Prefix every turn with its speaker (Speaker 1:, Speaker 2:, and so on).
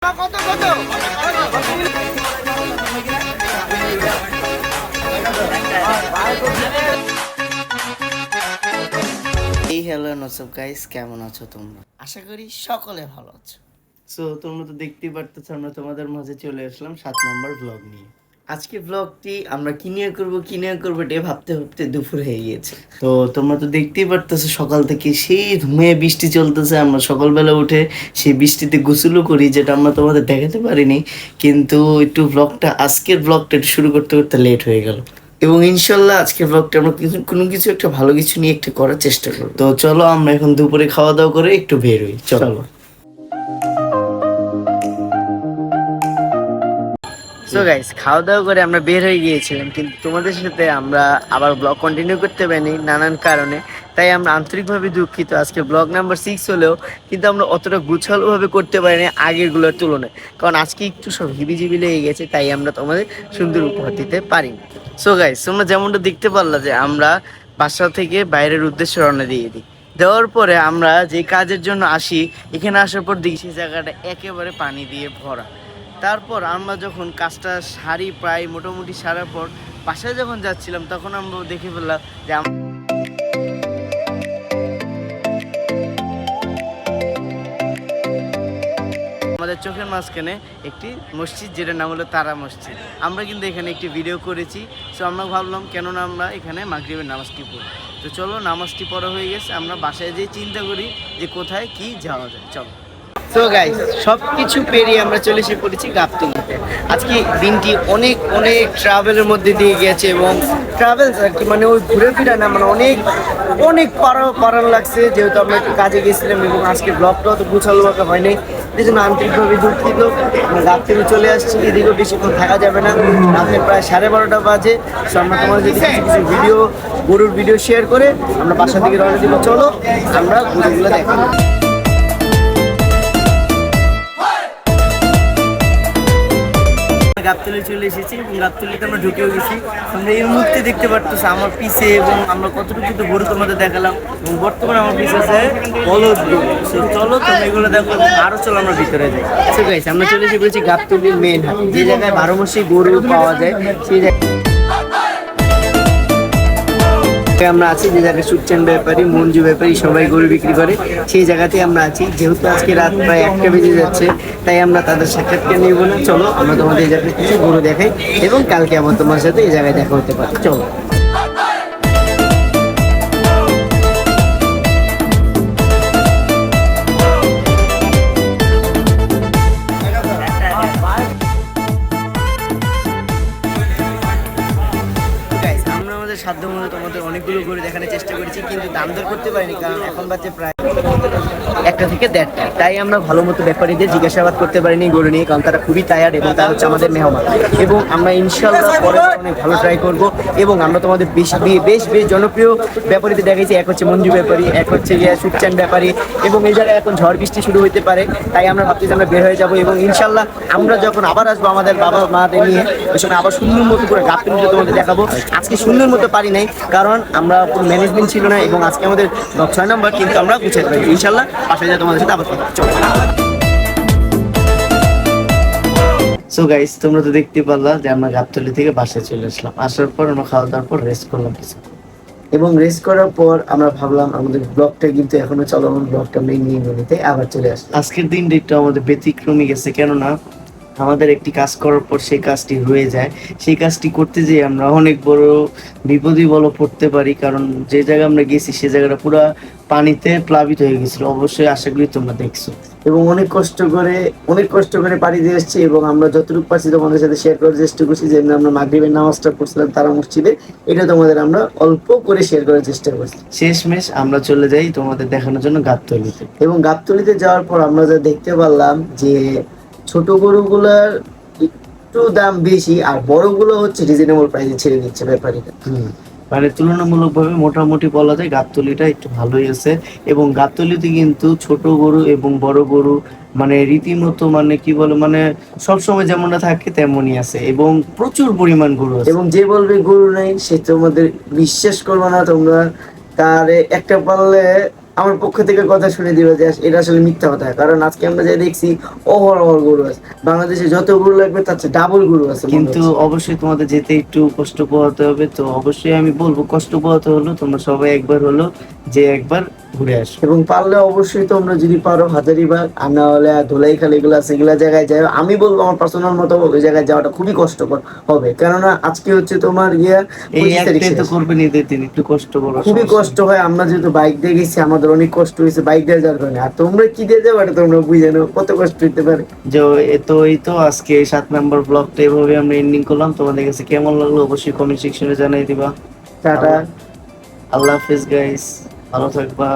Speaker 1: Hello নসব guys, কেমন আছো তোমরা? আশা করি সকলে ভালো আছো। সো তোমরা তো দেখতেই পারতেছো, আমরা তোমাদের মাঝে চলে আসলাম 7 নম্বর ব্লগ নিয়ে। আজকে ব্লগটি আমরা কি নিয়ে করবো এটা ভাবতে ভাবতে দুপুর হয়ে গিয়েছে। তো তোমরা তো দেখতেই পারতেছো, সকাল থেকে সেই ধুমে বৃষ্টি চলতেছে। আমরা সকালবেলা উঠে সেই বৃষ্টিতে গোসলও করি, যেটা আমরা তোমাদের দেখাতে পারিনি। কিন্তু একটু আজকের ব্লগটা একটু শুরু করতে করতে লেট হয়ে গেল। এবং ইনশাল্লাহ আজকের ব্লগটা আমরা কোনো কিছু একটা ভালো কিছু নিয়ে একটু করার চেষ্টা করবো। তো চলো আমরা এখন দুপুরে খাওয়া দাওয়া করে একটু বের হই। চলো। সো গাইস, খাওয়া দাওয়া করে আমরা বের হয়ে গিয়েছিলাম, কিন্তু তোমাদের সাথে আমরা আবার ব্লগ কন্টিনিউ করতে পারিনি নানান কারণে। তাই আমরা আন্তরিকভাবে দুঃখিত। আজকে ব্লগ নাম্বার 6 হলেও কিন্তু আমরা অতটা গুছালোভাবে করতে পারিনি আগেরগুলোর তুলনায়, কারণ আজকে একটু সব হিবিজিবি লেগে গেছে, তাই আমরা তোমাদের সুন্দর উপহার দিতে পারিনি। সো গাইস, তোমরা যেমনটা দেখতে পারলা যে আমরা বাসা থেকে বাইরের উদ্দেশ্যে রওনা দিয়ে দিই। দেওয়ার পরে আমরা যে কাজের জন্য আসি, এখানে আসার পর দেখি সেই জায়গাটা একেবারে পানি দিয়ে ভরা। তারপর আমরা যখন কাজটা সারি, প্রায় মোটামুটি সারার পর বাসায় যখন যাচ্ছিলাম, তখন আমরা দেখে ফেললাম যে আমাদের চোখের মাঝখানে একটি মসজিদ, যেটার নাম হলো তারা মসজিদ। আমরা কিন্তু এখানে একটি ভিডিও করেছি। সো আমরা ভাবলাম কেননা আমরা এখানে মাগরিবের নামাজটি পড়ি। তো চলো, নামাজটি পড়া হয়ে গেছে, আমরা বাসায় যেয়ে চিন্তা করি যে কোথায় কি যাওয়া যায়। চলো। সো গাইস, সব কিছু পেরিয়ে আমরা চলে এসে পড়েছি গাবতলীতে। আজকে দিনটি অনেক অনেক ট্রাভেলের মধ্যে দিয়ে গেছে, এবং ট্রাভেলস আর কি, মানে ওই ঘুরে ফিরা না, মানে অনেক অনেক পারান লাগছে, যেহেতু আমরা একটু কাজে গেছিলাম এবং আজকে ব্লগটাও তো গুছালোভাবে হয়নি। এই জন্য আন্তরিকভাবে দুঃখিত। আমরা গাবতলী চলে আসছি, এদিকেও বেশিক্ষণ থাকা যাবে না, রাতে প্রায় 12:30 বাজে। সো আমরা তোমাদের যদি কিছু কিছু গরুর ভিডিও শেয়ার করে আমরা বাসা থেকে রওনা দিব। চলো আমরা গরুগুলো দেখি। গাবতলী চলে এসেছি এবং গাবতলীতে আমরা ঢুকেও গেছি। আমরা এই মুহূর্তে দেখতে পারতেছি আমার পিছে, এবং আমরা কতটুকু তো গরু তোমাদের দেখালাম, এবং বর্তমানে আমার পিছে আছে বলদ গরু। চলো তোমরা এগুলো দেখো, আরো চলো আমরা ভিতরে যাই। ঠিক আছে, আমরা চলে এসে পড়েছি গাবতলীর মেন হাট, যে জায়গায় 12 মাসে গরু পাওয়া যায়। সেই জায়গায় আমরা আছি, যে জায়গায় সুটচান ব্যাপারী, মঞ্জু ব্যাপারী সবাই গরু বিক্রি করে, সেই জায়গাতে আমরা আছি। যেহেতু আজকে রাত প্রায় 1টা বেজে যাচ্ছে, তাই আমরা তাদের সাক্ষাৎকার নিব না। চলো আমরা তোমাদের এই জায়গায় কিছু গরু দেখাই, এবং কালকে আমার তোমার সাথে এই জায়গায় দেখা হতে পারে। চলো। সাধ্য মতো তোমাদের অনেকগুলো গরু দেখানোর চেষ্টা করেছি, কিন্তু দাম দর করতে পারিনি, কারণ এখন বাজে প্রায় 1টা থেকে 1:30টা। তাই আমরা ভালো মতো ব্যাপারীদের জিজ্ঞাসাবাদ করতে পারিনি গরু নিয়ে, কারণ তারা খুবই টায়ার্ড, এবং তারা হচ্ছে আমাদের মেহমান। এবং আমরা ইনশাল্লাহ পরে অনেক ভালো ট্রাই করবো, এবং আমরা তোমাদের বেশ জনপ্রিয় ব্যাপারীদের দেখাইছি। এক হচ্ছে মঞ্জু ব্যাপারী, এক হচ্ছে সুটচান ব্যাপারী, এবং এই জায়গায় এখন ঝড় বৃষ্টি শুরু হতে পারে, তাই আমরা ভাবতেছি আমরা বের হয়ে যাবো। এবং ইনশাল্লাহ আমরা যখন আবার আসবো আমাদের বাবা মাদের নিয়ে, ওই সময় আবার সুন্দর মতো করে গাবতলীতে তোমাদের দেখাবো। আজকে সুন্দর মতো পারি নাই, কারণ আমরা কোনো ম্যানেজমেন্ট ছিল না, এবং আজকে আমাদের 6 নম্বর, কিন্তু আমরা গুছাতে পারি ইনশাল্লাহ। বাসায় যা তোমাদের সাথে আবার কথা। সো গাইস, তোমরা তো দেখতে পারলা যে আমরা গাবতলী থেকে বাসায় চলে আসলাম। আসার পর আমরা খাওয়া দাওয়ার পর রেস্ট করলাম কিছু, এবং রেস্ট করার পর আমরা ভাবলাম আমাদের ব্লগটা কিন্তু এখনো চলমান, ব্লগটা আমরা নিয়ে নিতে আবার চলে আসলাম। আজকের দিনটা একটু আমাদের ব্যতিক্রমী গেছে, কেননা আমাদের একটি কাজ করার পর সেই কাজটি হয়ে যায়। সেই কাজটি করতে যেয়ে আমরা অনেক বড় বিপদই পড়তে পারি, কারণ যে জায়গায় আমরা গেছি সে জায়গাটা পুরো পানিতে প্লাবিত হয়ে গেছিল। অবশ্যই আশা করি তোমরা দেখছো, এবং অনেক কষ্ট করে পাড়ি দিয়ে এসেছি, এবং আমরা যতটুকু পারছি তোমাদের সাথে শেয়ার করার চেষ্টা করছি। যেমন আমরা মাগরিবের নামাজটা পড়ছিলাম তারা মসজিদে, এটা তোমাদের আমরা অল্প করে শেয়ার করার চেষ্টা করছি। শেষমেশ আমরা চলে যাই তোমাদের দেখানোর জন্য গাবতলীতে, এবং গাবতলীতে যাওয়ার পর আমরা যা দেখতে পারলাম যে ছোট গরুগুলার একটু দাম বেশি, আর বড়গুলো হচ্ছে রিজনেবল প্রাইসে ছেড়ে দিচ্ছে ব্যাপারীরা। মানে তুলনামূলকভাবে মোটামুটি বলা যায় গাবতলীটা একটু ভালোই আছে। এবং গাবতলীতে কিন্তু ছোট গরু এবং বড় গরু মানে রীতিমতো মানে কি বলে, মানে সবসময় যেমনটা থাকে তেমনই আছে, এবং প্রচুর পরিমাণ গরু আছে। এবং যে বলবে গরু নেই সে তোমাদের বিশ্বাস করবে না। তোমরা তার একটা পারলে আমার পক্ষ থেকে কথা শুনে দিবে যে এটা আসলে মিথ্যা কথা, কারণ আজকে আমরা যে দেখছি অহরহ গরু আছে, বাংলাদেশে যত গরু লাগবে তার চেয়ে ডাবল গরু আছে। কিন্তু অবশ্যই তোমাদের যেতে একটু কষ্ট পোহাতে হবে, তো অবশ্যই আমি বলবো কষ্ট পোহাতে হলো তোমরা সবাই একবার হলো যে একবার ঘুরে আসো, এবং পারলে অবশ্যই তোমরা যদি পারো হাজারিবাগ আর না হলে ধোলাইখাল এগুলা সেগুলা জায়গায় যাও। আমি বলবো আমার পার্সোনাল মতো ওই জায়গায় যাওয়াটা খুবই কষ্টকর হবে, কেননা আজকে হচ্ছে তোমার এই
Speaker 2: 25 তারিখ তো করবেন ঈদের দিন, একটু কষ্ট করো,
Speaker 1: খুবই কষ্ট হয়। আমরা যেহেতু বাইক দিয়ে গেছি আমাদের অনেক কষ্ট হয়েছে বাইক দিয়ে যাওয়ার কারণে, আর তোমরা কি দিয়ে যাবো এটা তোমরা বুঝে নাও কত কষ্ট হইতে পারে। যে এই তো আজকে 7 নম্বর ব্লগটা এভাবে আমরা এন্ডিং করলাম। তোমাদের কাছে কেমন লাগলো অবশ্যই কমেন্ট সেকশনে জানাই দিবা। টাটা, আল্লাহ হাফেজ গাইস, ভালো থাকবা।